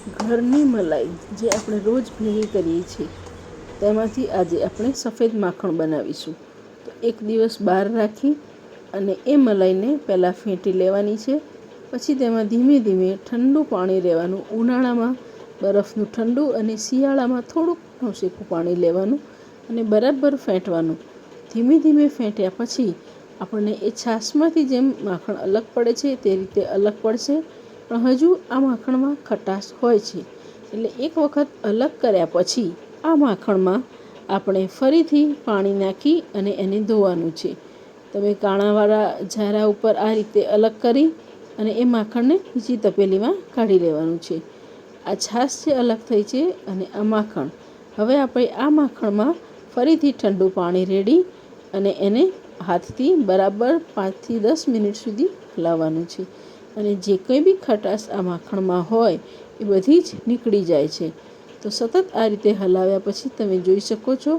ઘરની મલાઈ જે આપણે રોજ ભેગી કરીએ છીએ તેમાંથી આજે આપણે સફેદ માખણ બનાવીશું. તો એક દિવસ બહાર રાખી અને એ મલાઈને પહેલાં ફેંટી લેવાની છે. પછી તેમાં ધીમે ધીમે ઠંડુ પાણી લેવાનું. ઉનાળામાં બરફનું ઠંડુ અને શિયાળામાં થોડુંક નવશેકું પાણી લેવાનું અને બરાબર ફેંટવાનું. ધીમે ધીમે ફેંટ્યા પછી આપણને એ છાશમાંથી જેમ માખણ અલગ પડે છે તે રીતે અલગ પડશે. પણ હજુ આ માખણમાં ખટાશ હોય છે, એટલે એક વખત અલગ કર્યા પછી આ માખણમાં આપણે ફરીથી પાણી નાખી અને એને ધોવાનું છે. તમે કાણાવાળા ઝારા ઉપર આ રીતે અલગ કરી અને એ માખણને બીજી તપેલીમાં કાઢી લેવાનું છે. આ છાશ જે અલગ થઈ છે અને આ માખણ, હવે આપણે આ માખણમાં ફરીથી ઠંડુ પાણી રેડી અને એને હાથથી બરાબર 5 થી 10 મિનિટ સુધી હલાવવાનું છે. અને જે કંઈ બી ખટાશ આ માખણમાં હોય એ બધી જ નીકળી જાય છે. તો સતત આ રીતે હલાવ્યા પછી તમે જોઈ શકો છો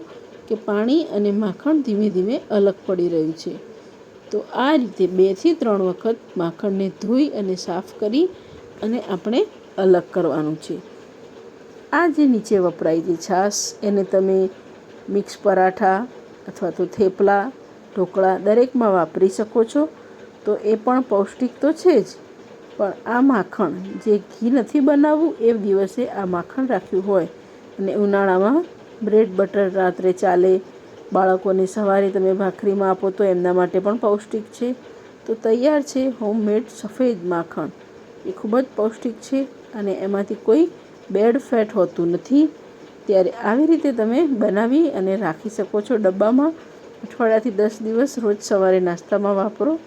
કે પાણી અને માખણ ધીમે ધીમે અલગ પડી રહ્યું છે. તો આ રીતે 2 થી 3 વખત માખણને ધોઈ અને સાફ કરી અને આપણે અલગ કરવાનું છે. આ જે નીચે વપરાય છે છાશ, એને તમે મિક્સ પરાઠા અથવા તો થેપલા, ઢોકળા દરેકમાં વાપરી શકો છો. તો એ પણ પૌષ્ટિક તો છે જ, પણ આ માખણ જે ઘી નથી બનાવવું એ દિવસે આ માખણ રાખ્યું હોય અને ઉનાળામાં બ્રેડ બટર રાત્રે ચાલે, બાળકોને સવારે તમે ભાખરીમાં આપો તો એમના માટે પણ પૌષ્ટિક છે. તો તૈયાર છે હોમમેડ સફેદ માખણ. એ ખૂબ જ પૌષ્ટિક છે અને એમાંથી કોઈ બેડ ફેટ હોતું નથી. ત્યારે આવી રીતે તમે બનાવી અને રાખી શકો છો ડબ્બામાં. અઠવાડિયાથી 10 દિવસ રોજ સવારે નાસ્તામાં વાપરો.